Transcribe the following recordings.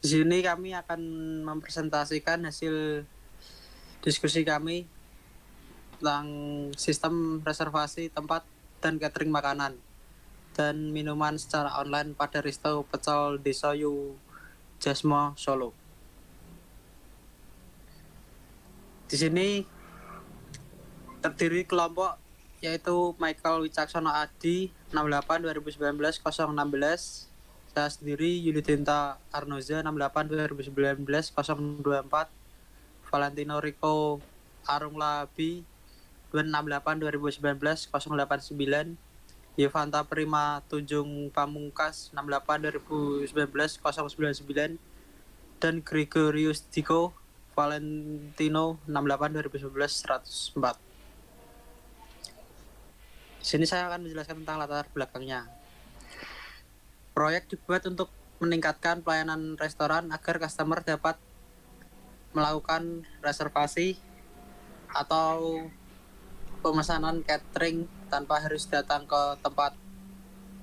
Di sini kami akan mempresentasikan hasil diskusi kami tentang sistem reservasi tempat dan catering makanan dan minuman secara online pada Resto Pecel Desa Yu Jasmo Solo. Di sini terdiri kelompok yaitu Michael Wicaksono Adi 68 2019 016, saya sendiri Yulidinta Arnoza 68 2019 024, Valentino Rico Arung Labi 68 2019 089, Yevanta Prima Tunjung Pamungkas 68 2019 099, dan Gregorius Diko Valentino 68 2019 104. Di sini saya akan menjelaskan tentang latar belakangnya. Proyek dibuat untuk meningkatkan pelayanan restoran agar customer dapat melakukan reservasi atau pemesanan catering tanpa harus datang ke tempat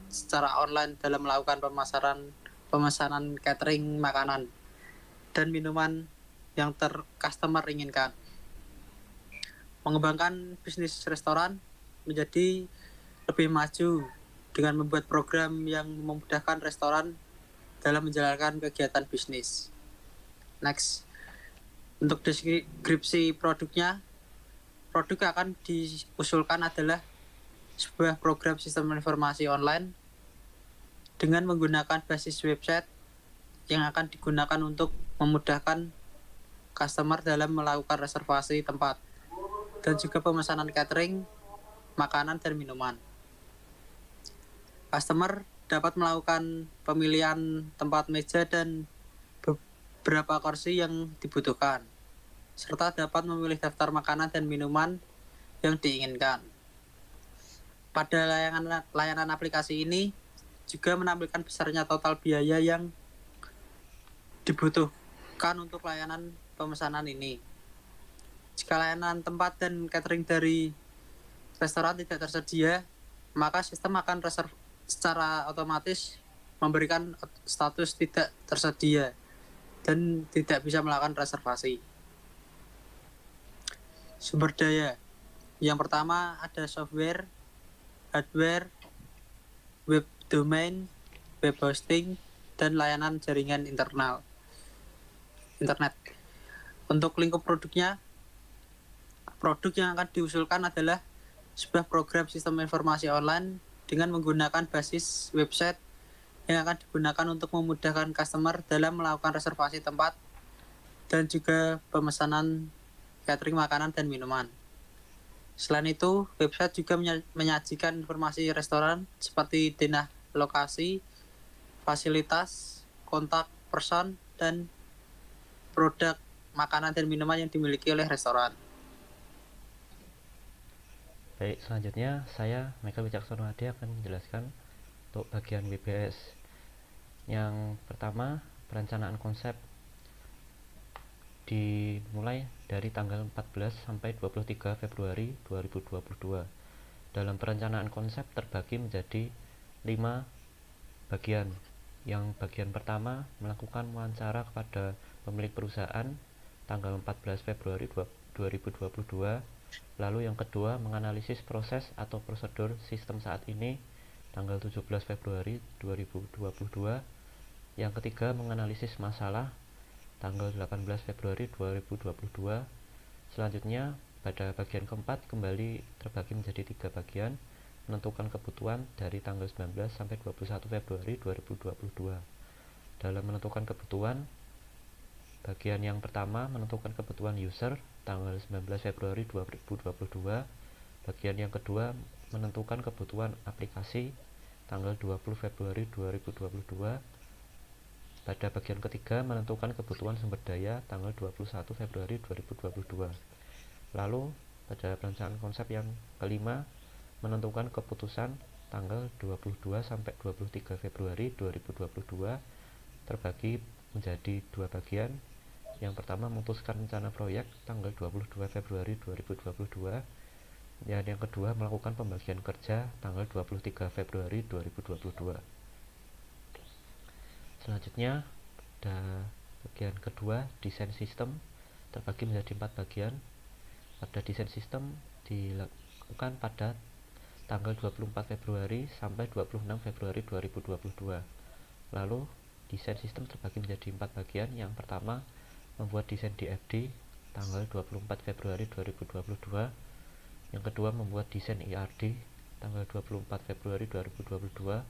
secara online dalam melakukan pemesanan catering makanan dan minuman yang customer inginkan. Mengembangkan bisnis restoran menjadi lebih maju dengan membuat program yang memudahkan restoran dalam menjalankan kegiatan bisnis. Next, untuk deskripsi produknya, produk yang akan diusulkan adalah sebuah program sistem informasi online dengan menggunakan basis website yang akan digunakan untuk memudahkan customer dalam melakukan reservasi tempat dan juga pemesanan catering, makanan, dan minuman. Customer dapat melakukan pemilihan tempat meja dan beberapa kursi yang dibutuhkan, serta dapat memilih daftar makanan dan minuman yang diinginkan. Pada layanan aplikasi ini juga menampilkan besarnya total biaya yang dibutuhkan untuk layanan pemesanan ini. Jika layanan tempat dan catering dari restoran tidak tersedia, maka sistem akan secara otomatis memberikan status tidak tersedia dan tidak bisa melakukan reservasi. Sumber daya. Yang pertama ada software, hardware, web domain, web hosting, dan layanan jaringan internet. Untuk lingkup produknya, produk yang akan diusulkan adalah sebuah program sistem informasi online dengan menggunakan basis website yang akan digunakan untuk memudahkan customer dalam melakukan reservasi tempat dan juga pemesanan catering makanan dan minuman. Selain itu, website juga menyajikan informasi restoran seperti denah lokasi, fasilitas, kontak person, dan produk makanan dan minuman yang dimiliki oleh restoran. Baik, selanjutnya saya Michael Wicaksono Adi akan menjelaskan untuk bagian WBS. Yang pertama, perencanaan konsep dimulai dari tanggal 14 sampai 23 Februari 2022. Dalam perencanaan konsep terbagi menjadi 5 bagian. Yang bagian pertama melakukan wawancara kepada pemilik perusahaan tanggal 14 Februari 2022. Lalu yang kedua menganalisis proses atau prosedur sistem saat ini tanggal 17 Februari 2022. Yang ketiga menganalisis masalah tanggal 18 Februari 2022. Selanjutnya pada bagian keempat kembali terbagi menjadi 3 bagian, menentukan kebutuhan dari tanggal 19 sampai 21 Februari 2022. Dalam menentukan kebutuhan, bagian yang pertama menentukan kebutuhan user tanggal 19 Februari 2022. Bagian yang kedua menentukan kebutuhan aplikasi tanggal 20 Februari 2022. Pada bagian ketiga menentukan kebutuhan sumber daya tanggal 21 Februari 2022. Lalu pada perencanaan konsep yang kelima menentukan keputusan tanggal 22 sampai 23 Februari 2022, terbagi menjadi 2 bagian. Yang pertama memutuskan rencana proyek tanggal 22 Februari 2022, dan yang kedua melakukan pembagian kerja tanggal 23 Februari 2022. Selanjutnya pada bagian kedua, desain sistem terbagi menjadi 4 bagian. Pada desain sistem dilakukan pada tanggal 24 Februari sampai 26 Februari 2022. Lalu desain sistem terbagi menjadi 4 bagian. Yang pertama, membuat desain DFD tanggal 24 Februari 2022. Yang kedua, membuat desain IRD tanggal 24 Februari 2022.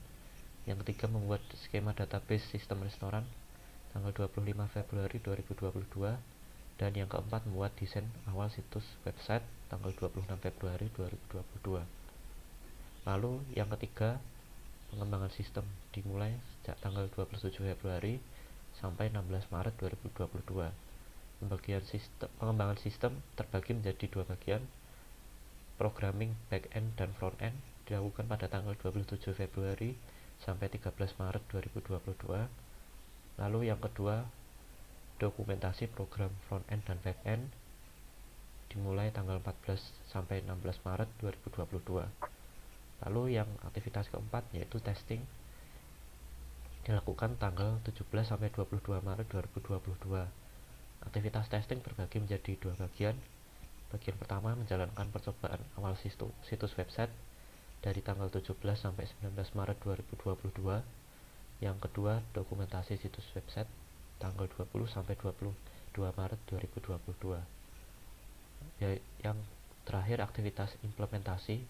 Yang ketiga, membuat skema database sistem restoran tanggal 25 Februari 2022. Dan yang keempat, membuat desain awal situs website tanggal 26 Februari 2022. Lalu yang ketiga, pengembangan sistem dimulai sejak tanggal 27 Februari sampai 16 Maret 2022. Pengembangan sistem terbagi menjadi 2 bagian. Programming back-end dan front-end dilakukan pada tanggal 27 Februari sampai 13 Maret 2022. Lalu yang kedua, dokumentasi program front-end dan back-end dimulai tanggal 14 sampai 16 Maret 2022. Lalu yang aktivitas keempat yaitu testing dilakukan tanggal 17 sampai 22 Maret 2022. Aktivitas testing terbagi menjadi 2 bagian. Bagian pertama, menjalankan percobaan awal situs website dari tanggal 17 sampai 19 Maret 2022. Yang kedua, dokumentasi situs website tanggal 20 sampai 22 Maret 2022. Yang terakhir, aktivitas implementasi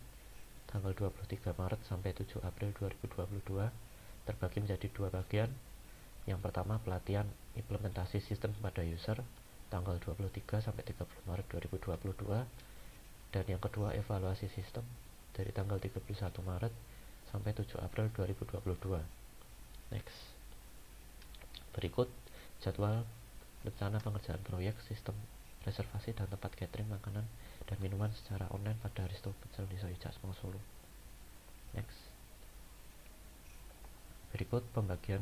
tanggal 23 Maret sampai 7 April 2022 terbagi menjadi 2 bagian. Yang pertama, pelatihan implementasi sistem kepada user tanggal 23 sampai 30 Maret 2022. Dan yang kedua, evaluasi sistem dari tanggal 31 Maret sampai 7 April 2022. Next. Berikut jadwal rencana pengerjaan proyek sistem reservasi dan tempat catering makanan dan minuman secara online pada Aristo Pecel Desa Wijak Semang Solo. Next. Berikut pembagian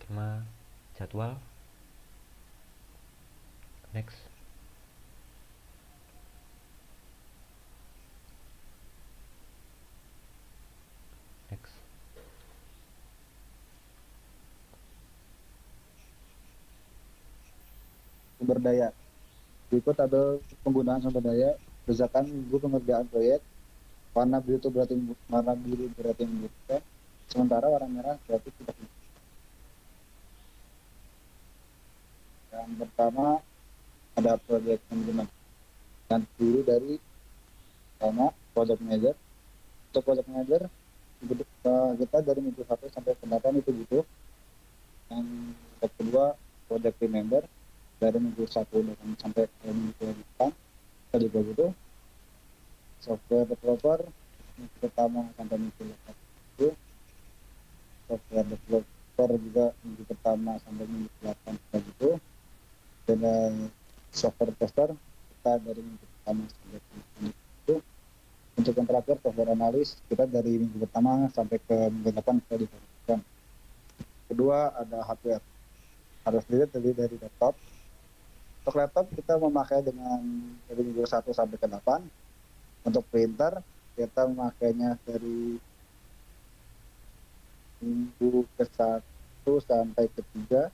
skema jadwal. Next. Next. Sumber daya. Berikut tabel penggunaan sumber daya berdasarkan minggu pengerjaan proyek. Warna biru itu berarti membutuhkan, sementara warna merah berarti tidak membutuhkan. Yang pertama ada proyek manajemen yang terdiri dari pertama project manager. Untuk project manager kita dari minggu 1 sampai ke 8 itu butuh. Yang kedua project team member dari minggu 1 sampai ke minggu 8 kita juga butuh. Software developer minggu pertama sampai minggu 8 itu. Software developer juga minggu pertama sampai minggu 8 kita butuh. Dan software tester kita dari minggu pertama sampai ke minggu itu. Untuk yang terakhir software analis kita dari minggu pertama sampai ke minggu 8 kita dibutuhkan. Kedua ada hardware. Harus terdiri dari laptop. Untuk laptop kita memakai dengan dari minggu 1 sampai ke 8. Untuk printer kita memakainya dari minggu ke 1 sampai ke 3.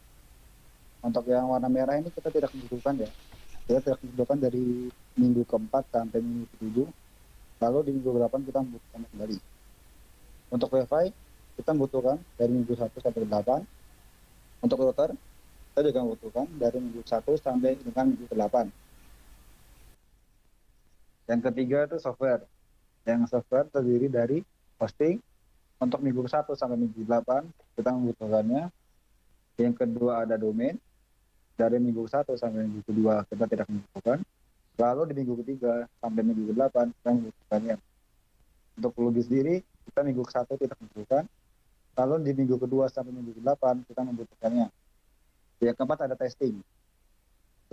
Untuk yang warna merah ini kita tidak membutuhkan ya. Kita tidak membutuhkan dari minggu ke-4 sampai minggu ke-7. Lalu di minggu ke-8 kita membutuhkan kembali. Untuk wifi kita membutuhkan dari minggu 1 sampai ke 8. Untuk router kita juga membutuhkan dari minggu 1 sampai dengan minggu ke-8. Yang ketiga itu software. Yang software terdiri dari hosting. Untuk minggu ke-1 sampai minggu 8 kita membutuhkannya. Yang kedua ada domain. Dari minggu ke-1 sampai minggu ke-2 kita tidak membutuhkan. Lalu di minggu ke-3 sampai minggu ke-8 kita membutuhkannya. Untuk logis diri kita minggu ke-1 tidak membutuhkan. Lalu di minggu ke-2 sampai minggu ke-8 kita membutuhkannya. Yang keempat ada testing.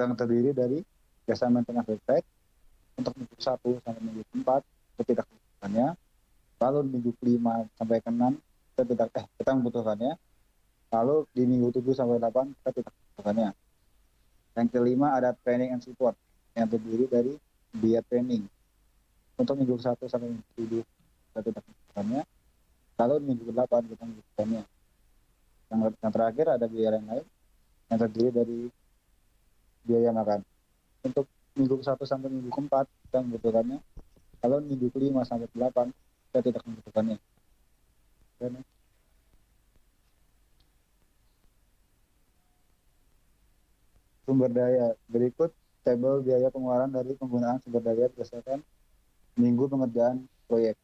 Yang terdiri dari jasa maintenance website. Untuk minggu ke-1 sampai minggu ke-4 kita tidak membutuhkannya. Lalu di minggu ke-5 sampai ke-6 kita membutuhkannya. Lalu di minggu 7 sampai 8 kita tidak membutuhkannya. Yang kelima ada training and support yang terdiri dari biaya training. Untuk minggu ke-1 sampai minggu ke-7 kita tidak membutuhkannya. Lalu di minggu ke-8 kita membutuhkannya. Yang terakhir ada biaya lain yang terdiri dari biaya makan. Untuk minggu ke-1 sampai minggu ke-4 kita membutuhkannya. Kalau minggu ke-5 sampai ke-8 kita tidak membutuhkannya. Dan sumber daya berikut tabel biaya pengeluaran dari penggunaan sumber daya berdasarkan minggu pengerjaan proyek.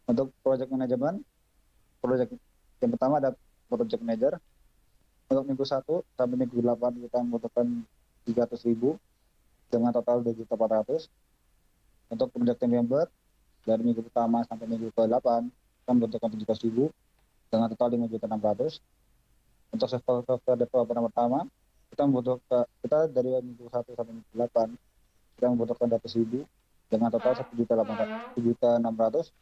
Untuk project management, project yang pertama ada project manager. Untuk minggu 1 sampai minggu 8 kita membutuhkan 300.000 dengan total 2.400.000. Untuk project team member dari minggu pertama sampai minggu ke-8 kita membutuhkan 700.000 dengan total 5.600.000. Untuk software developer yang pertama kita dari minggu 1 sampai minggu 8 kita membutuhkan 200.000 dengan total 1.600.000.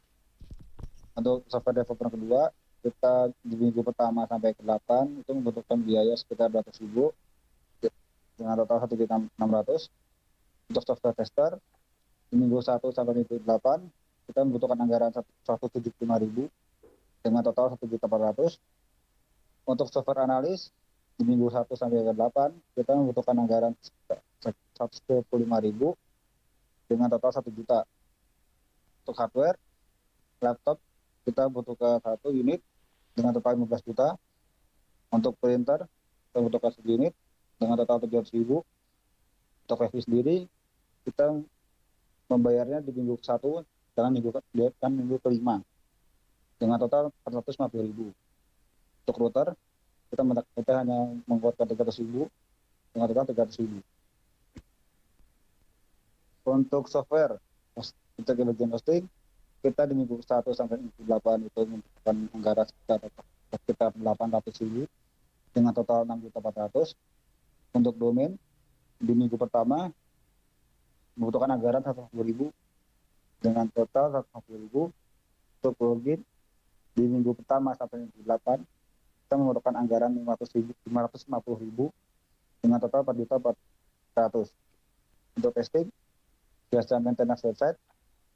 Untuk software developer kedua kita di minggu pertama sampai ke-8 itu membutuhkan biaya sekitar 200.000 dengan total 1.600.000. Untuk software tester di minggu 1 sampai minggu 8 kita membutuhkan anggaran 175.000 dengan total 1.400.000. Untuk software analis di minggu 1 sampai 8 kita membutuhkan anggaran 125.000 dengan total 1 juta. Untuk hardware laptop kita butuhkan 1 unit dengan total 15 juta. Untuk printer kita butuhkan 1 unit dengan total 700.000. Untuk wifi sendiri kita membayarnya di minggu ke-1 dan minggu ke-5 dengan total 450.000. Untuk router kita hanya menguatkan 300.000 dengan total 300.000. Untuk software kita ke bagian hosting kita di minggu 1 sampai minggu 8 itu membutuhkan anggaran sekitar 800.000 dengan total 6.400.000. Untuk domain di minggu pertama membutuhkan anggaran 150.000 dengan total 150.000. Untuk plugin di minggu pertama sampai minggu 8 kita membutuhkan anggaran 550.000 dengan total 4.400.000. Untuk testing jasa maintenance website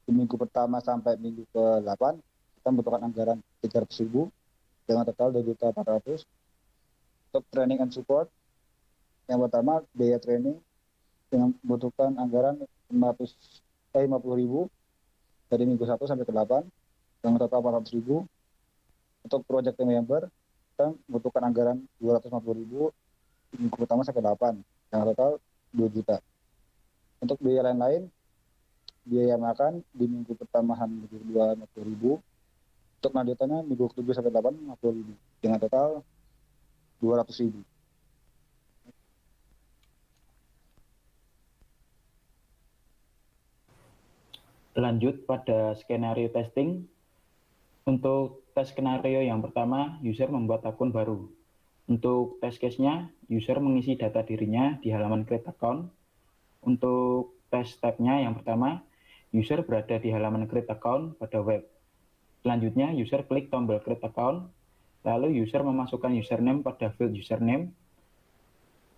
di minggu pertama sampai minggu ke-8 kita membutuhkan anggaran 300.000 dengan total 2.400.000. Untuk training and support yang pertama biaya training yang membutuhkan anggaran 50.000 dari minggu 1 sampai ke-8 dengan total 400.000. Untuk project member kita membutuhkan anggaran 250.000 minggu pertama sampai 8 dengan total 2 juta. Untuk biaya lain-lain biaya makan di minggu pertama sampai minggu kedua 50.000. Untuk lanjutannya minggu ke-7 sampai 8 50.000 dengan total 200.000. Lanjut pada skenario testing. Untuk tes skenario yang pertama, user membuat akun baru. Untuk test case-nya, user mengisi data dirinya di halaman create account. Untuk test step-nya yang pertama, user berada di halaman create account pada web. Selanjutnya, user klik tombol create account, lalu user memasukkan username pada field username,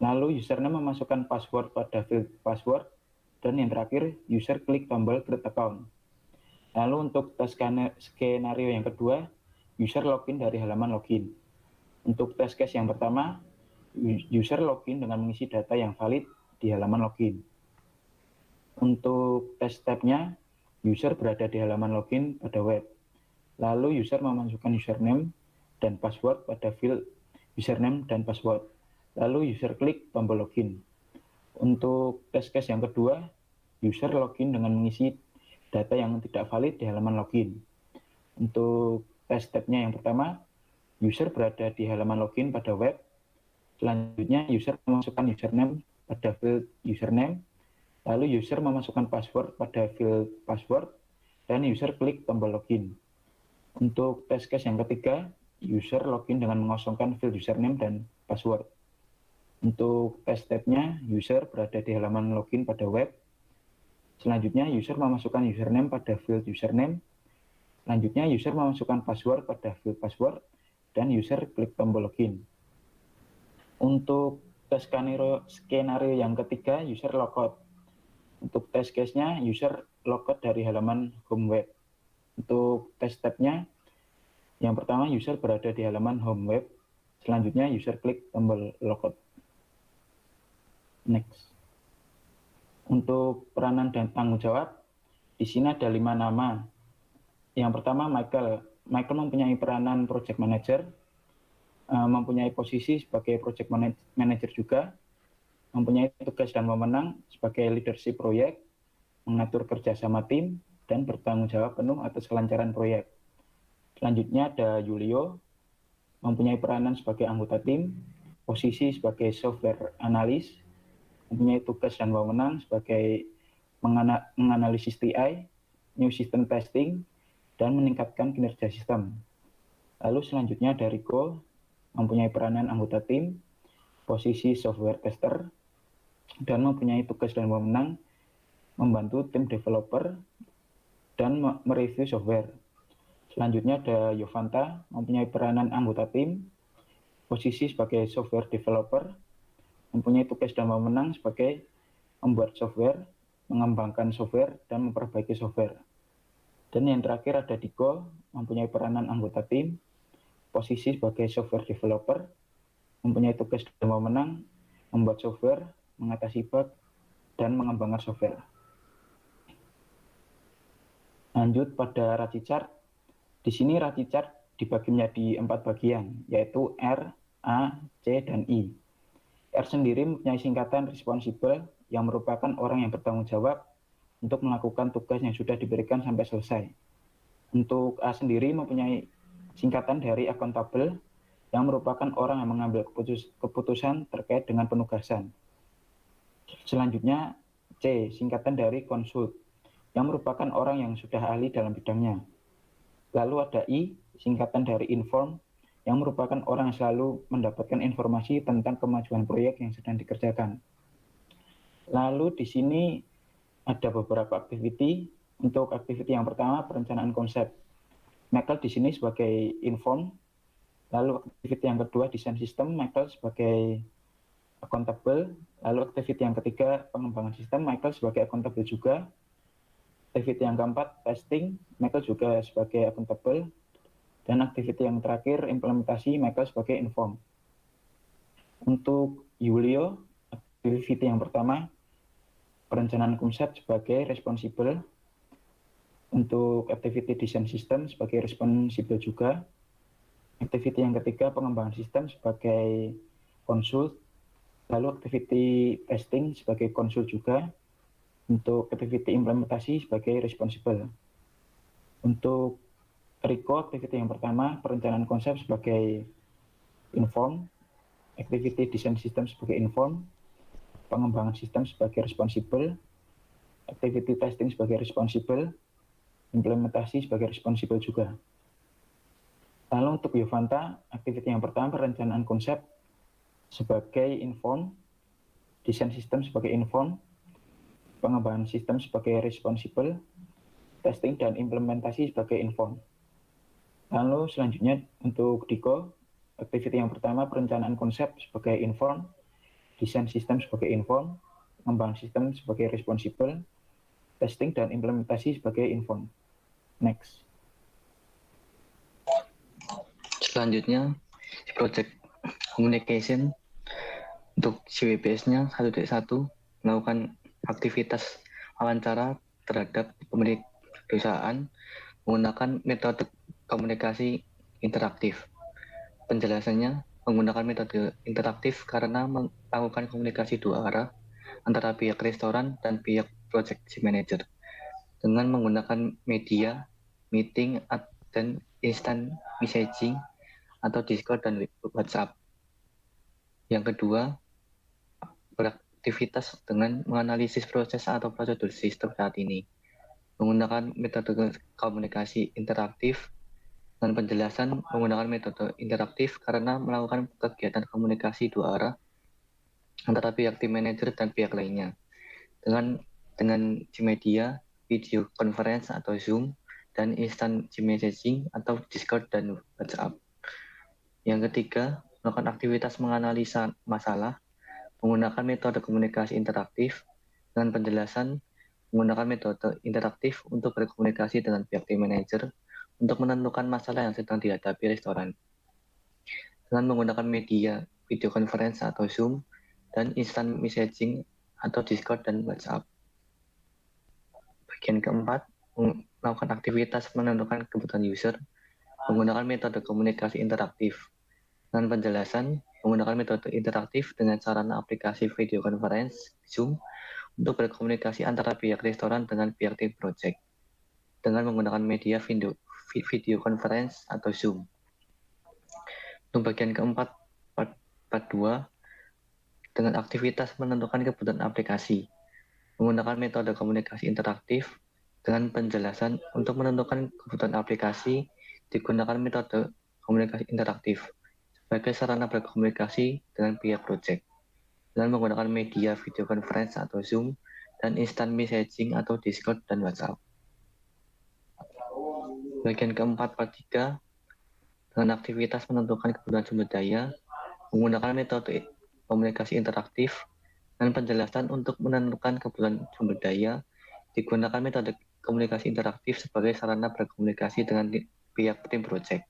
lalu username memasukkan password pada field password, dan yang terakhir, user klik tombol create account. Lalu untuk tes skenario yang kedua, user login dari halaman login. Untuk tes case yang pertama, user login dengan mengisi data yang valid di halaman login. Untuk tes step-nya, user berada di halaman login pada web. Lalu user memasukkan username dan password pada field username dan password. Lalu user klik tombol login. Untuk tes case yang kedua, user login dengan mengisi data yang tidak valid di halaman login. Untuk tes step-nya yang pertama, user berada di halaman login pada web. Selanjutnya, user memasukkan username pada field username, lalu user memasukkan password pada field password, dan user klik tombol login. Untuk tes case yang ketiga, user login dengan mengosongkan field username dan password. Untuk tes step-nya, user berada di halaman login pada web. Selanjutnya, user memasukkan username pada field username. Selanjutnya, user memasukkan password pada field password, dan user klik tombol login. Untuk tes skenario yang ketiga, user logout. Untuk tes case-nya, user logout dari halaman home web. Untuk tes step-nya, Yang pertama, user berada di halaman home web. Selanjutnya, user klik tombol logout. Next. Untuk peranan dan tanggung jawab, di sini ada 5 nama. Yang pertama, Michael. Michael mempunyai peranan project manager, mempunyai posisi sebagai project manager juga, mempunyai tugas dan wewenang sebagai leadership proyek, mengatur kerjasama tim, dan bertanggung jawab penuh atas kelancaran proyek. Selanjutnya ada Julio, mempunyai peranan sebagai anggota tim, posisi sebagai software analis, mempunyai tugas dan wewenang sebagai menganalisis TI, new system testing, dan meningkatkan kinerja sistem. Lalu selanjutnya ada Rico, mempunyai peranan anggota tim, posisi software tester, dan mempunyai tugas dan wewenang membantu tim developer dan mereview software. Selanjutnya ada Yovanta, mempunyai peranan anggota tim, posisi sebagai software developer, mempunyai tugas dan wewenang sebagai membuat software, mengembangkan software, dan memperbaiki software. Dan yang terakhir ada Diko, mempunyai peranan anggota tim, posisi sebagai software developer, mempunyai tugas dan wewenang membuat software, mengatasi bug, dan mengembangkan software. Lanjut pada Raci Chart. Di sini Raci Chart dibagi menjadi 4 bagian, yaitu R, A, C, dan I. R sendiri mempunyai singkatan responsible yang merupakan orang yang bertanggung jawab untuk melakukan tugas yang sudah diberikan sampai selesai. Untuk A sendiri mempunyai singkatan dari accountable yang merupakan orang yang mengambil keputusan terkait dengan penugasan. Selanjutnya C, singkatan dari consult yang merupakan orang yang sudah ahli dalam bidangnya. Lalu ada I, singkatan dari inform, yang merupakan orang yang selalu mendapatkan informasi tentang kemajuan proyek yang sedang dikerjakan. Lalu di sini ada beberapa activity. Untuk activity yang pertama, perencanaan konsep. Michael di sini sebagai inform. Lalu activity yang kedua, desain sistem, Michael sebagai accountable. Lalu activity yang ketiga, pengembangan sistem, Michael sebagai accountable juga. Activity yang keempat, testing, Michael juga sebagai accountable. Dan activity yang terakhir, implementasi, Michael sebagai inform. Untuk Julio, activity yang pertama, perencanaan konsep sebagai responsible. Untuk activity design system sebagai responsible juga. Activity yang ketiga, pengembangan sistem sebagai consult. Lalu activity testing sebagai consult juga. Untuk activity implementasi sebagai responsible. Untuk Rico, activity yang pertama, perencanaan konsep sebagai inform, activity design system sebagai inform, pengembangan sistem sebagai responsible, activity testing sebagai responsible, implementasi sebagai responsible juga. Lalu untuk Yovanta, activity yang pertama, perencanaan konsep sebagai inform, design system sebagai inform, pengembangan sistem sebagai responsible, testing dan implementasi sebagai inform. Lalu selanjutnya untuk Diko, activity yang pertama, perencanaan konsep sebagai inform, desain sistem sebagai inform, pengembangan sistem sebagai responsible, testing dan implementasi sebagai inform. Next. Selanjutnya, project communication untuk CWPS-nya 1.1 melakukan aktivitas wawancara terhadap pemilik perusahaan menggunakan metode komunikasi interaktif. Penjelasannya menggunakan metode interaktif karena melakukan komunikasi dua arah antara pihak restoran dan pihak project manager dengan menggunakan media, meeting, dan instant messaging atau Discord dan WhatsApp. Yang kedua, beraktivitas dengan menganalisis proses atau prosedur sistem saat ini. Menggunakan metode komunikasi interaktif dengan penjelasan menggunakan metode interaktif karena melakukan kegiatan komunikasi dua arah antara pihak tim manager dan pihak lainnya. Dengan media, video conference atau Zoom, dan instant messaging atau Discord dan WhatsApp. Yang ketiga, melakukan aktivitas menganalisa masalah menggunakan metode komunikasi interaktif dengan penjelasan menggunakan metode interaktif untuk berkomunikasi dengan pihak tim manager untuk menentukan masalah yang sedang dihadapi restoran dengan menggunakan media video conference atau Zoom dan instant messaging atau Discord dan WhatsApp. Bagian keempat, melakukan aktivitas menentukan kebutuhan user menggunakan metode komunikasi interaktif. Dengan penjelasan, menggunakan metode interaktif dengan sarana aplikasi video conference Zoom untuk berkomunikasi antara pihak restoran dengan pihak tim project dengan menggunakan media video conference atau Zoom. Untuk bagian keempat, part 2, dengan aktivitas menentukan kebutuhan aplikasi, menggunakan metode komunikasi interaktif dengan penjelasan untuk menentukan kebutuhan aplikasi digunakan metode komunikasi interaktif sebagai sarana berkomunikasi dengan pihak project dengan menggunakan media video conference atau Zoom dan instant messaging atau Discord dan WhatsApp. Bagian keempat part 3, dengan aktivitas menentukan kebutuhan sumber daya menggunakan metode komunikasi interaktif dan penjelasan untuk menentukan kebutuhan sumber daya digunakan metode komunikasi interaktif sebagai sarana berkomunikasi dengan pihak tim project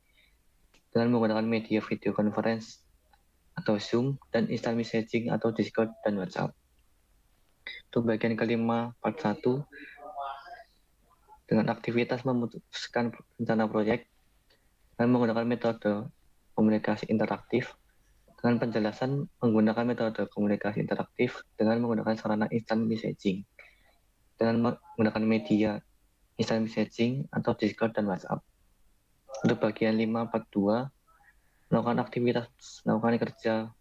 dengan menggunakan media video conference atau Zoom dan instant messaging atau Discord dan WhatsApp. Untuk bagian kelima part 1, dengan aktivitas memutuskan rencana proyek dan menggunakan metode komunikasi interaktif dengan penjelasan menggunakan metode komunikasi interaktif dengan menggunakan sarana instant messaging dengan menggunakan media instant messaging atau Discord dan WhatsApp. Untuk bagian 5 part 2, melakukan kerja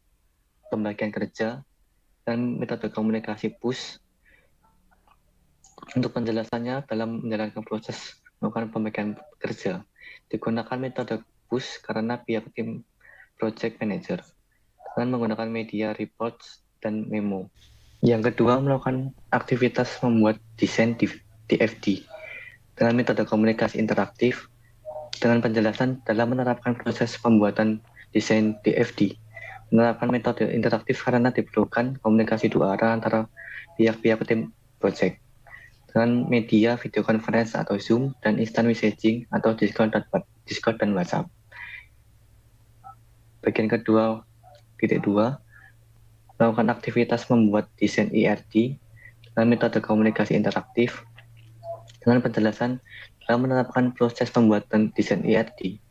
pembagian kerja dan metode komunikasi push. Untuk penjelasannya dalam menjalankan proses melakukan pembagian kerja digunakan metode push karena pihak tim project manager dengan menggunakan media reports dan memo. Yang kedua, melakukan aktivitas membuat desain DFD dengan metode komunikasi interaktif dengan penjelasan dalam menerapkan proses pembuatan desain DFD. Menerapkan metode interaktif karena diperlukan komunikasi dua arah antara pihak-pihak tim project dengan media video conference atau Zoom dan instant messaging atau Discord dan WhatsApp. Bagian kedua, titik 2, melakukan aktivitas membuat desain ERD dengan metode komunikasi interaktif dengan penjelasan dalam menerapkan proses pembuatan desain ERD.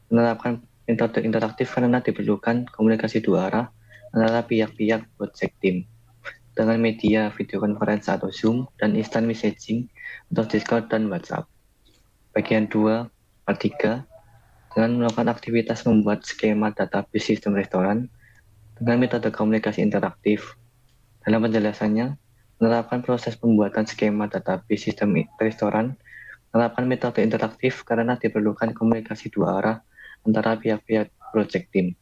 Menerapkan metode interaktif karena diperlukan komunikasi dua arah antara pihak-pihak project team dengan media video conference atau Zoom dan instant messaging atau Discord dan WhatsApp. Bagian 2, part 3, dengan melakukan aktivitas membuat skema database sistem restoran dengan metode komunikasi interaktif. Dalam penjelasannya, menerapkan proses pembuatan skema database sistem restoran, menerapkan metode interaktif karena diperlukan komunikasi dua arah antara pihak-pihak project team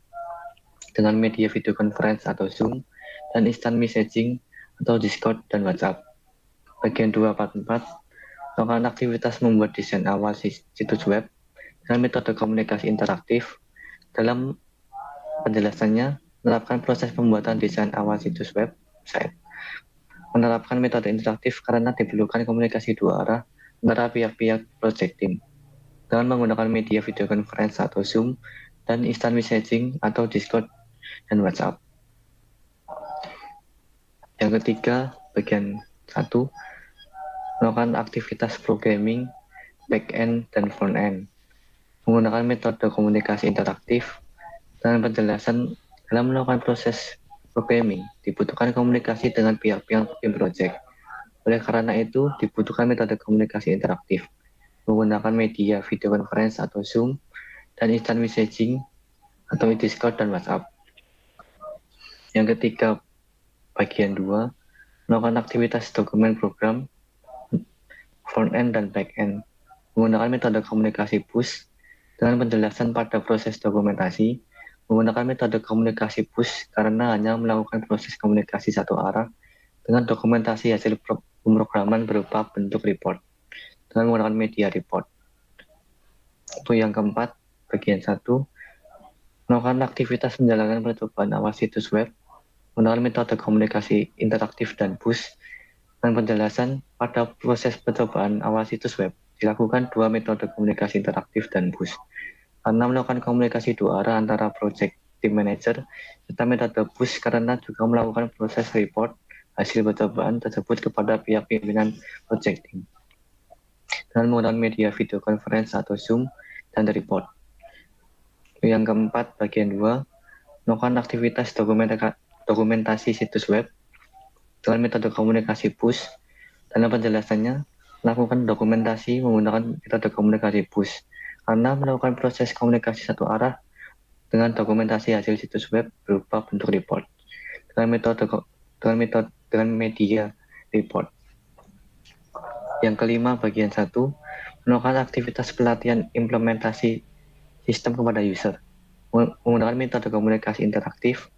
dengan media video conference atau Zoom dan instant messaging atau Discord dan WhatsApp. Bagian 2 part 4, melakukan aktivitas membuat desain awal situs web dengan metode komunikasi interaktif. Dalam penjelasannya, menerapkan proses pembuatan desain awal situs website. Menerapkan metode interaktif karena diperlukan komunikasi dua arah antara pihak-pihak project team dengan menggunakan media video conference atau Zoom dan instant messaging atau Discord dan WhatsApp. Yang ketiga, bagian 1, melakukan aktivitas programming back-end dan front-end menggunakan metode komunikasi interaktif dengan penjelasan dalam melakukan proses programming dibutuhkan komunikasi dengan pihak-pihak tim project. Oleh karena itu, dibutuhkan metode komunikasi interaktif menggunakan media video conference atau Zoom dan instant messaging atau Discord dan WhatsApp. Yang ketiga, bagian 2, melakukan aktivitas dokumen program front-end dan back-end menggunakan metode komunikasi push dengan penjelasan pada proses dokumentasi. Menggunakan metode komunikasi push karena hanya melakukan proses komunikasi satu arah dengan dokumentasi hasil pemrograman berupa bentuk report dengan menggunakan media report. Untuk yang keempat, bagian 1, melakukan aktivitas menjalankan percobaan awal situs web menggunakan metode komunikasi interaktif dan push dengan penjelasan pada proses percobaan awal situs web dilakukan dua metode komunikasi interaktif dan push. Karena melakukan komunikasi dua arah antara project team manager, serta metode push karena juga melakukan proses report hasil percobaan tersebut kepada pihak pimpinan project team dengan menggunakan media video conference atau Zoom dan report. Yang keempat, bagian 2, melakukan aktivitas dokumentasi situs web dengan metode komunikasi push. Dalam penjelasannya, melakukan dokumentasi menggunakan metode komunikasi push karena melakukan proses komunikasi satu arah dengan dokumentasi hasil situs web berupa bentuk report dengan media report. Yang kelima, bagian 1, melakukan aktivitas pelatihan implementasi sistem kepada user menggunakan metode komunikasi interaktif.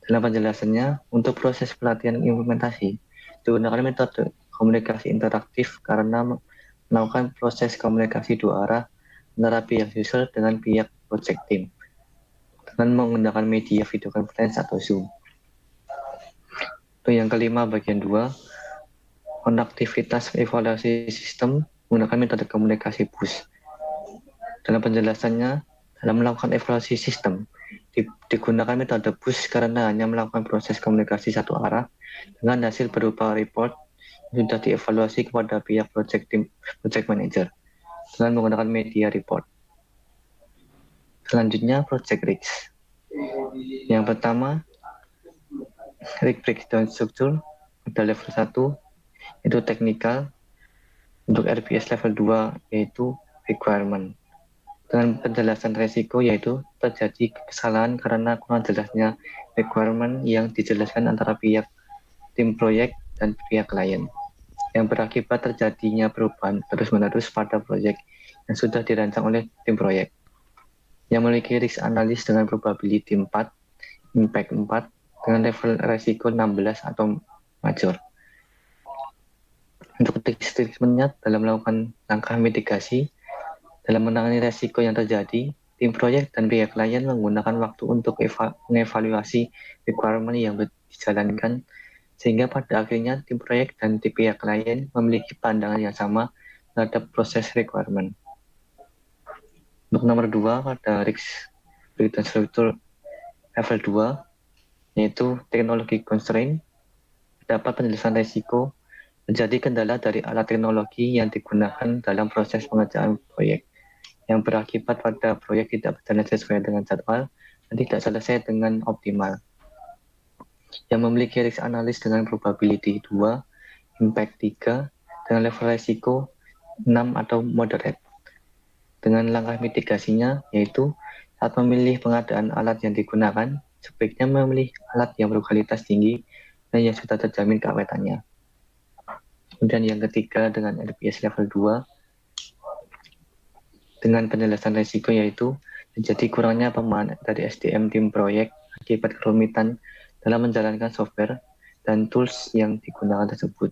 Dalam penjelasannya, untuk proses pelatihan implementasi digunakan metode komunikasi interaktif karena melakukan proses komunikasi dua arah antara pihak user dengan pihak project team dengan menggunakan media video conference atau Zoom. Itu yang kelima, bagian 2, konektivitas evaluasi sistem menggunakan metode komunikasi push. Dalam penjelasannya, dalam melakukan evaluasi sistem, digunakan metode push karena hanya melakukan proses komunikasi satu arah dengan hasil berupa report yang sudah dievaluasi kepada pihak project team, project manager dengan menggunakan media report. Selanjutnya, project risk. Yang pertama, risk breakdown struktur pada level 1 itu teknikal. Untuk RPS level 2 yaitu requirement. Dengan penjelasan resiko yaitu terjadi kesalahan karena kurang jelasnya requirement yang dijelaskan antara pihak tim proyek dan pihak klien, yang berakibat terjadinya perubahan terus-menerus pada proyek yang sudah dirancang oleh tim proyek, yang memiliki risk analis dengan probability 4, impact 4, dengan level resiko 16 atau major. Untuk risk treatment-nya dalam melakukan langkah mitigasi, dalam menangani resiko yang terjadi, tim proyek dan pihak klien menggunakan waktu untuk mengevaluasi requirement yang dijalankan, sehingga pada akhirnya tim proyek dan tim pihak klien memiliki pandangan yang sama terhadap proses requirement. Untuk nomor 2, pada risk breakdown struktur level 2, yaitu teknologi constraint, dapat penjelasan resiko menjadi kendala dari alat teknologi yang digunakan dalam proses pengerjaan proyek, yang berakibat pada proyek tidak berjalan sesuai dengan jadwal dan tidak selesai dengan optimal. Yang memiliki risk analis dengan probability 2, impact 3, dengan level resiko 6 atau moderate. Dengan langkah mitigasinya yaitu saat memilih pengadaan alat yang digunakan, sebaiknya memilih alat yang berkualitas tinggi dan yang sudah terjamin keawetannya. Kemudian yang ketiga, dengan RPS level 2, dengan penjelasan risiko yaitu terjadi kurangnya pemahaman dari SDM tim proyek akibat kerumitan dalam menjalankan software dan tools yang digunakan tersebut,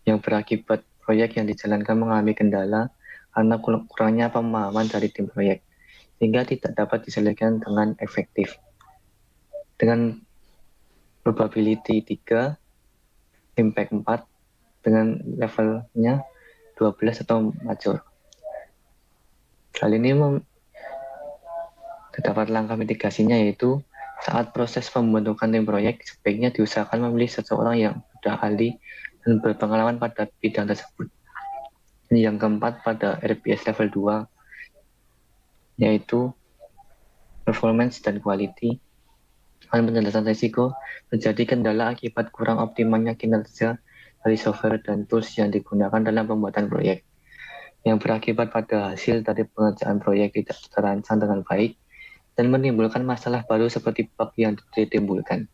yang berakibat proyek yang dijalankan mengalami kendala karena kurangnya pemahaman dari tim proyek, sehingga tidak dapat diselesaikan dengan efektif. Dengan probability 3, impact 4, dengan levelnya 12 atau major. Hal ini terdapat langkah mitigasinya yaitu saat proses pembentukan tim proyek sebaiknya diusahakan memilih seseorang yang sudah ahli dan berpengalaman pada bidang tersebut. Yang keempat, pada RPS level 2 yaitu performance dan quality. Dengan penjelasan risiko, terjadi kendala akibat kurang optimalnya kinerja dari software dan tools yang digunakan dalam pembuatan proyek, yang berakibat pada hasil dari pengerjaan proyek tidak terancang dengan baik dan menimbulkan masalah baru seperti bug yang ditimbulkan.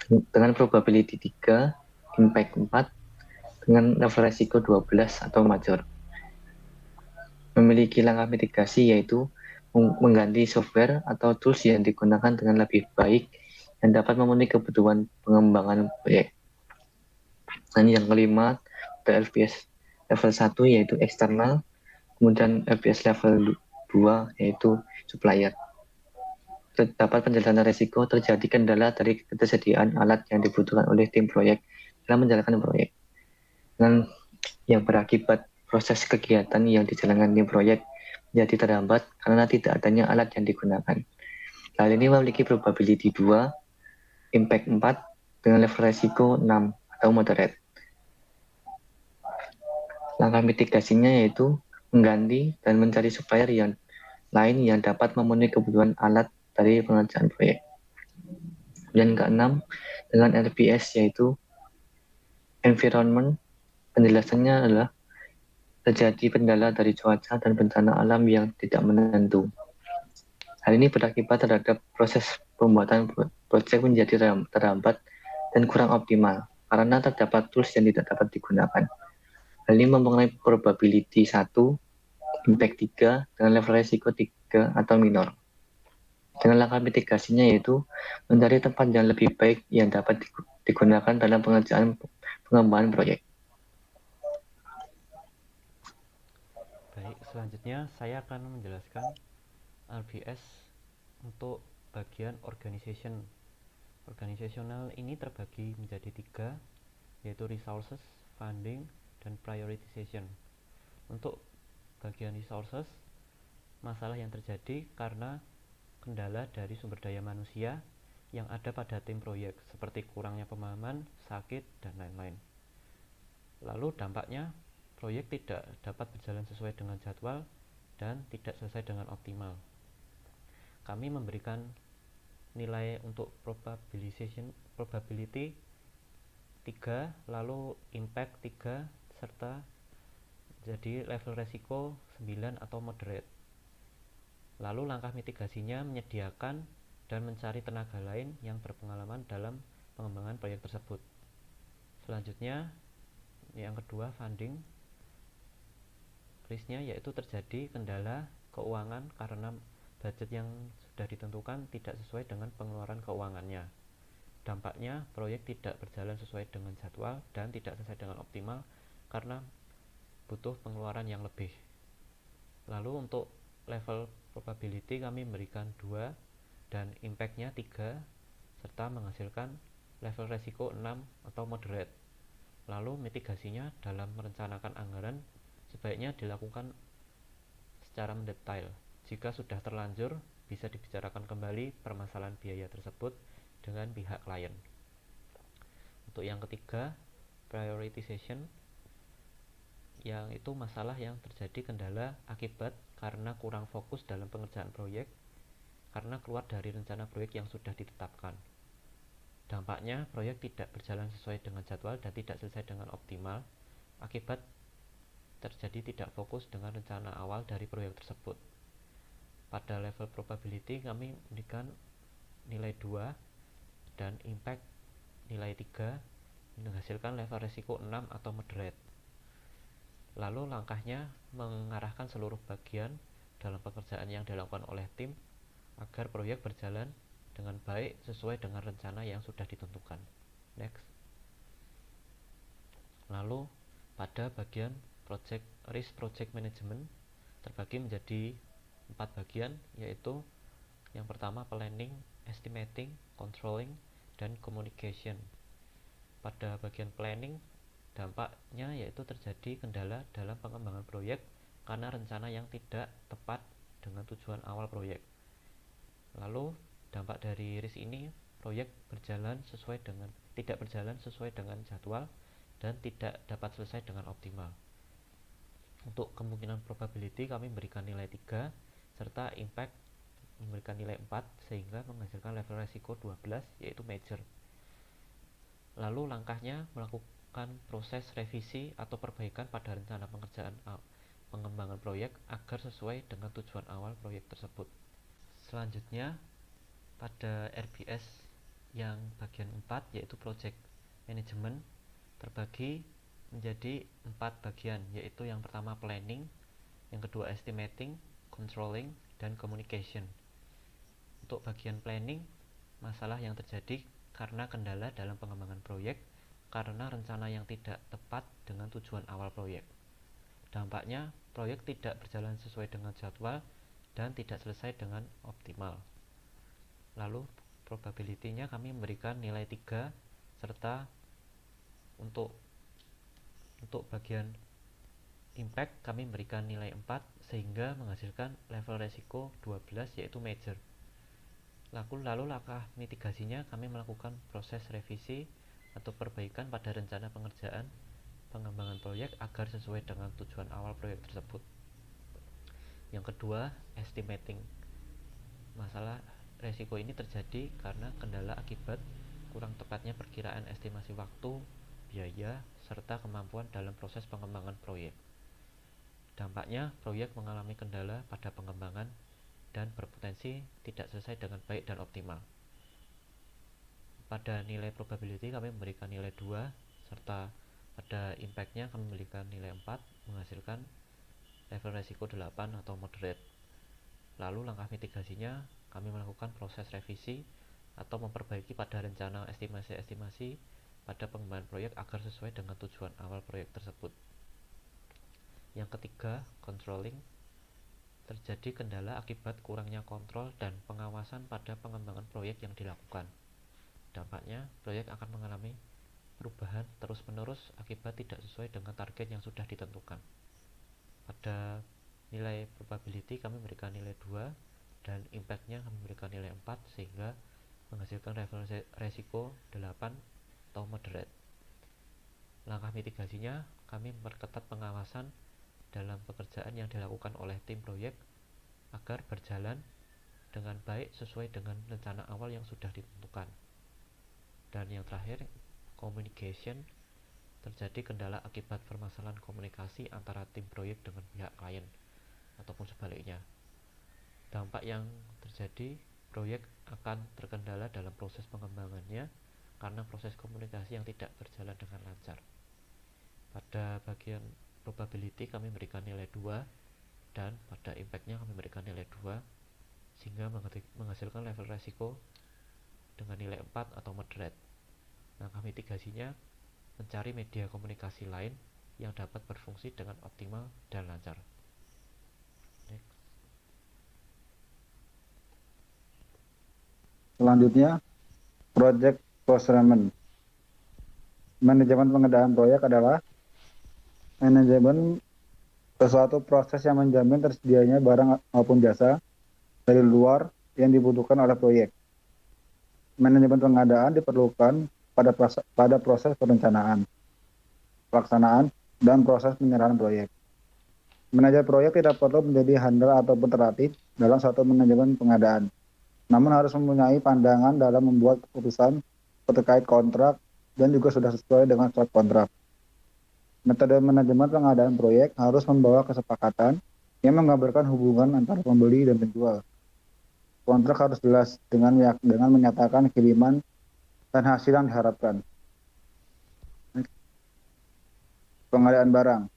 Dengan probability 3, impact 4, dengan level resiko 12 atau major. Memiliki langkah mitigasi yaitu mengganti software atau tools yang digunakan dengan lebih baik dan dapat memenuhi kebutuhan pengembangan proyek. Dan yang kelima, RPS level 1 yaitu eksternal, kemudian RPS level 2 yaitu supplier. Terdapat penjelasan risiko terjadi kendala dari ketersediaan alat yang dibutuhkan oleh tim proyek dalam menjalankan proyek. Dengan yang berakibat proses kegiatan yang dijalankan tim proyek menjadi terhambat karena tidak adanya alat yang digunakan. Hal ini memiliki probability 2, impact 4, dengan level resiko 6 atau moderate. Langkah mitigasinya yaitu mengganti dan mencari supplier yang lain yang dapat memenuhi kebutuhan alat dari pengerjaan proyek. Dan keenam, dengan LPS yaitu environment, penjelasannya adalah terjadi kendala dari cuaca dan bencana alam yang tidak menentu. Hal ini berakibat terhadap proses pembuatan proyek menjadi terhambat dan kurang optimal karena terdapat tools yang tidak dapat digunakan. Hal ini mempengaruhi probability 1, impact 3, dengan level resiko 3 atau minor. Dengan langkah mitigasinya yaitu mencari tempat yang lebih baik yang dapat digunakan dalam pengembangan proyek. Baik, selanjutnya saya akan menjelaskan RBS untuk bagian organization. Organizational ini terbagi menjadi 3, yaitu resources, funding, dan prioritization. Untuk bagian resources, masalah yang terjadi karena kendala dari sumber daya manusia yang ada pada tim proyek, seperti kurangnya pemahaman, sakit, dan lain-lain. Lalu dampaknya, proyek tidak dapat berjalan sesuai dengan jadwal dan tidak selesai dengan optimal. Kami memberikan nilai untuk probability 3, lalu impact 3, serta jadi level resiko 9 atau moderate. Lalu langkah mitigasinya menyediakan dan mencari tenaga lain yang berpengalaman dalam pengembangan proyek tersebut. Selanjutnya, yang kedua, funding. Risknya yaitu terjadi kendala keuangan karena budget yang sudah ditentukan tidak sesuai dengan pengeluaran keuangannya. Dampaknya, proyek tidak berjalan sesuai dengan jadwal dan tidak selesai dengan optimal karena butuh pengeluaran yang lebih. Lalu untuk level probability kami memberikan 2 dan impact-nya 3 serta menghasilkan level resiko 6 atau moderate. Lalu mitigasinya dalam merencanakan anggaran sebaiknya dilakukan secara mendetail. Jika sudah terlanjur, bisa dibicarakan kembali permasalahan biaya tersebut dengan pihak klien. Untuk yang ketiga, prioritization, yang itu masalah yang terjadi kendala akibat karena kurang fokus dalam pengerjaan proyek karena keluar dari rencana proyek yang sudah ditetapkan. Dampaknya, proyek tidak berjalan sesuai dengan jadwal dan tidak selesai dengan optimal akibat terjadi tidak fokus dengan rencana awal dari proyek tersebut. Pada level probability kami memberikan nilai 2 dan impact nilai 3 menghasilkan level risiko 6 atau moderate. Lalu langkahnya mengarahkan seluruh bagian dalam pekerjaan yang dilakukan oleh tim agar proyek berjalan dengan baik sesuai dengan rencana yang sudah ditentukan. Next. Lalu pada bagian risk project management terbagi menjadi 4 bagian, yaitu yang pertama planning, estimating, controlling, dan communication. Pada bagian planning, dampaknya yaitu terjadi kendala dalam pengembangan proyek karena rencana yang tidak tepat dengan tujuan awal proyek. Lalu dampak dari risk ini, proyek tidak berjalan sesuai dengan jadwal dan tidak dapat selesai dengan optimal. Untuk kemungkinan probability kami memberikan nilai 3 serta impact memberikan nilai 4 sehingga menghasilkan level resiko 12 yaitu major. Lalu langkahnya melakukan proses revisi atau perbaikan pada rencana pengembangan proyek agar sesuai dengan tujuan awal proyek tersebut. Selanjutnya pada RBS yang bagian 4 yaitu project management terbagi menjadi 4 bagian, yaitu yang pertama planning, yang kedua estimating, controlling, dan communication. Untuk bagian planning, masalah yang terjadi karena kendala dalam pengembangan proyek karena rencana yang tidak tepat dengan tujuan awal proyek. Dampaknya, proyek tidak berjalan sesuai dengan jadwal dan tidak selesai dengan optimal. Lalu probability-nya kami memberikan nilai 3 serta untuk Untuk bagian impact kami memberikan nilai 4 sehingga menghasilkan level resiko 12 yaitu major. Lalu langkah mitigasinya kami melakukan proses revisi atau perbaikan pada rencana pengembangan proyek agar sesuai dengan tujuan awal proyek tersebut. Yang kedua, estimating. Masalah resiko ini terjadi karena kendala akibat kurang tepatnya perkiraan estimasi waktu, biaya, serta kemampuan dalam proses pengembangan proyek. Dampaknya, proyek mengalami kendala pada pengembangan dan berpotensi tidak selesai dengan baik dan optimal. Pada nilai probability kami memberikan nilai 2, serta pada impact-nya kami memberikan nilai 4, menghasilkan level resiko 8 atau moderate. Lalu langkah mitigasinya kami melakukan proses revisi atau memperbaiki pada rencana estimasi pada pengembangan proyek agar sesuai dengan tujuan awal proyek tersebut. Yang ketiga, controlling. Terjadi kendala akibat kurangnya kontrol dan pengawasan pada pengembangan proyek yang dilakukan. Dampaknya, proyek akan mengalami perubahan terus-menerus akibat tidak sesuai dengan target yang sudah ditentukan. Pada nilai probability kami memberikan nilai 2 dan impact-nya kami memberikan nilai 4 sehingga menghasilkan level resiko 8 atau moderate. Langkah mitigasinya kami memperketat pengawasan dalam pekerjaan yang dilakukan oleh tim proyek agar berjalan dengan baik sesuai dengan rencana awal yang sudah ditentukan. Dan yang terakhir, communication. Terjadi kendala akibat permasalahan komunikasi antara tim proyek dengan pihak klien ataupun sebaliknya. Dampak yang terjadi, proyek akan terkendala dalam proses pengembangannya karena proses komunikasi yang tidak berjalan dengan lancar. Pada bagian probability kami memberikan nilai 2 dan pada impact-nya kami memberikan nilai 2 sehingga menghasilkan level resiko dengan nilai 4 atau moderate. Langkah mitigasinya mencari media komunikasi lain yang dapat berfungsi dengan optimal dan lancar. Next. Selanjutnya, project procurement. Manajemen pengadaan proyek adalah manajemen sesuatu proses yang menjamin tersedianya barang maupun jasa dari luar yang dibutuhkan oleh proyek. Manajemen pengadaan diperlukan pada proses perencanaan, pelaksanaan, dan proses penyerahan proyek. Manajer proyek tidak perlu menjadi handal ataupun terlatih dalam suatu manajemen pengadaan, namun harus mempunyai pandangan dalam membuat keputusan terkait kontrak dan juga sudah sesuai dengan surat kontrak. Metode manajemen pengadaan proyek harus membawa kesepakatan yang menggambarkan hubungan antara pembeli dan penjual. Kontrak harus jelas dengan menyatakan kiriman dan hasil yang diharapkan. Pengadaan barang.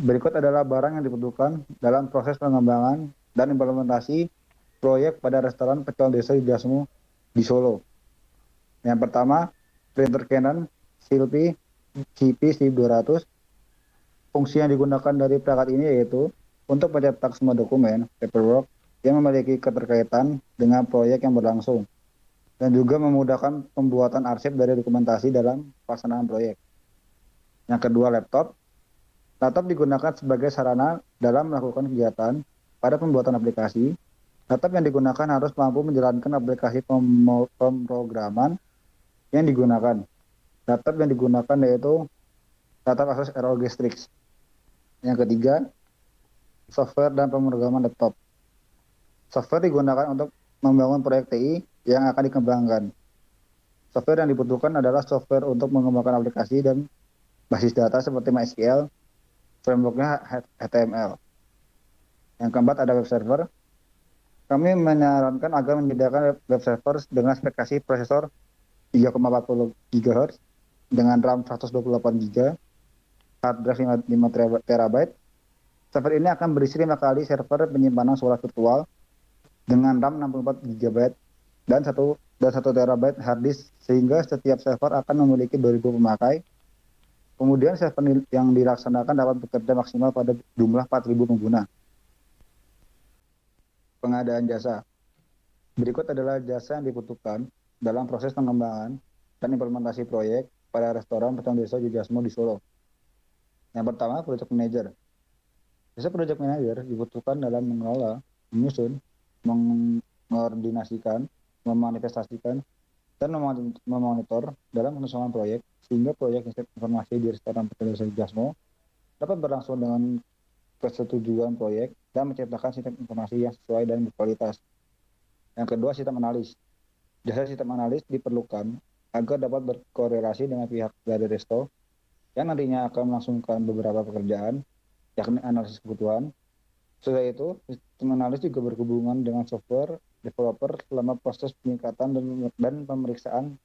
Berikut adalah barang yang dibutuhkan dalam proses pengembangan dan implementasi proyek pada restoran Pecel Desa Yudasmu di Solo. Yang pertama, printer Canon Silpi CP1200. Fungsi yang digunakan dari perangkat ini yaitu untuk mencetak semua dokumen, paperwork, yang memiliki keterkaitan dengan proyek yang berlangsung, dan juga memudahkan pembuatan arsip dari dokumentasi dalam pelaksanaan proyek. Yang kedua, laptop. Laptop digunakan sebagai sarana dalam melakukan kegiatan pada pembuatan aplikasi. Laptop yang digunakan harus mampu menjalankan aplikasi pemrograman yang digunakan. Laptop yang digunakan yaitu laptop Asus ROG Strix. Yang ketiga, software dan pemrograman laptop. Software digunakan untuk membangun proyek TI yang akan dikembangkan. Software yang dibutuhkan adalah software untuk mengembangkan aplikasi dan basis data seperti MySQL, framework-nya HTML. Yang keempat ada web server. Kami menyarankan agar menyediakan web server dengan spesifikasi prosesor 3,40 GHz dengan RAM 128 GB, hard drive 5 TB. Server ini akan berisi 5 kali server penyimpanan suara virtual dengan RAM 64 GB dan 1 TB hard disk, sehingga setiap server akan memiliki 2000 pemakai. Kemudian server yang dilaksanakan dapat bekerja maksimal pada jumlah 4000 pengguna. Pengadaan jasa. Berikut adalah jasa yang dibutuhkan dalam proses pengembangan dan implementasi proyek pada restoran Pecel Desa Yudasmu di Solo. Yang pertama, project manager. Jasa project manager dibutuhkan dalam mengelola, menyusun, mengkoordinasikan, memanifestasikan, dan memonitor dalam penyusunan proyek sehingga proyek informasi di restoran Petrus Jasmo dapat berlangsung dengan kesetujuan proyek dan menciptakan sistem informasi yang sesuai dan berkualitas. Yang kedua, sistem analis. Jasa sistem analis diperlukan agar dapat berkorelasi dengan pihak dari resto yang nantinya akan melangsungkan beberapa pekerjaan, yakni analisis kebutuhan. Setelah itu, sistem analis juga berhubungan dengan software developer selama proses peningkatan dan pemeriksaan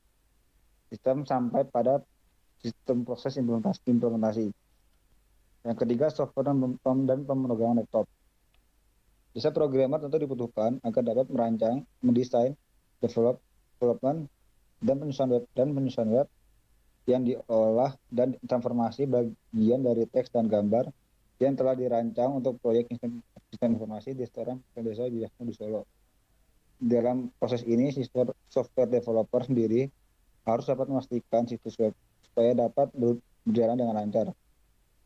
sistem sampai pada sistem proses implementasi. Yang ketiga, software dan pemrograman laptop. Jasa programmer tentu dibutuhkan agar dapat merancang, mendesain, development, dan penyusunan web yang diolah dan transformasi bagian dari teks dan gambar yang telah dirancang untuk proyek sistem informasi di restoran Desa Jasmo di Solo. Dalam proses ini, software developer sendiri harus dapat memastikan situs web supaya dapat berjalan dengan lancar.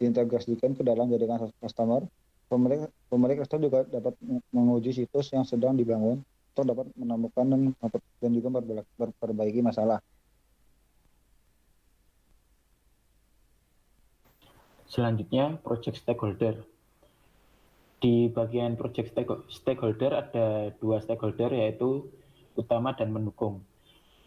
Diintegrasikan ke dalam jaringan customer, pemilik resto juga dapat menguji situs yang sedang dibangun untuk dapat menemukan dan juga memperbaiki masalah. Selanjutnya, project stakeholder. Di bagian project stakeholder ada dua stakeholder, yaitu utama dan mendukung.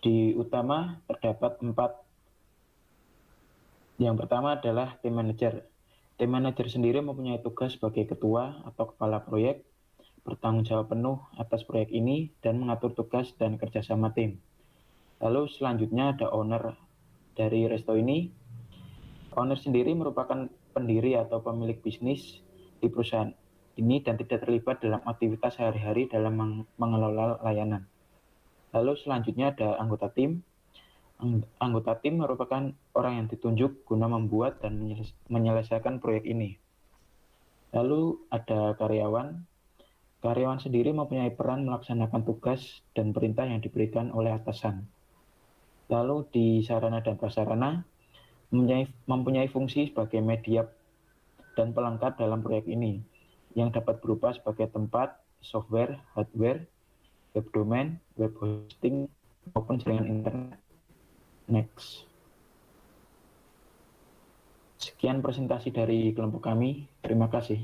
Di utama terdapat 4. Yang pertama adalah tim manager. Tim manager sendiri mempunyai tugas sebagai ketua atau kepala proyek, bertanggung jawab penuh atas proyek ini dan mengatur tugas dan kerjasama tim. Lalu selanjutnya ada owner dari resto ini. Owner sendiri merupakan pendiri atau pemilik bisnis di perusahaan ini dan tidak terlibat dalam aktivitas sehari-hari dalam mengelola layanan. Lalu selanjutnya ada anggota tim. Anggota tim merupakan orang yang ditunjuk guna membuat dan menyelesaikan proyek ini. Lalu ada karyawan. Karyawan sendiri mempunyai peran melaksanakan tugas dan perintah yang diberikan oleh atasan. Lalu di sarana dan prasarana mempunyai fungsi sebagai media dan pelengkap dalam proyek ini yang dapat berupa sebagai tempat, software, hardware, web domain, web hosting, maupun jaringan internet. Next. Sekian presentasi dari kelompok kami. Terima kasih.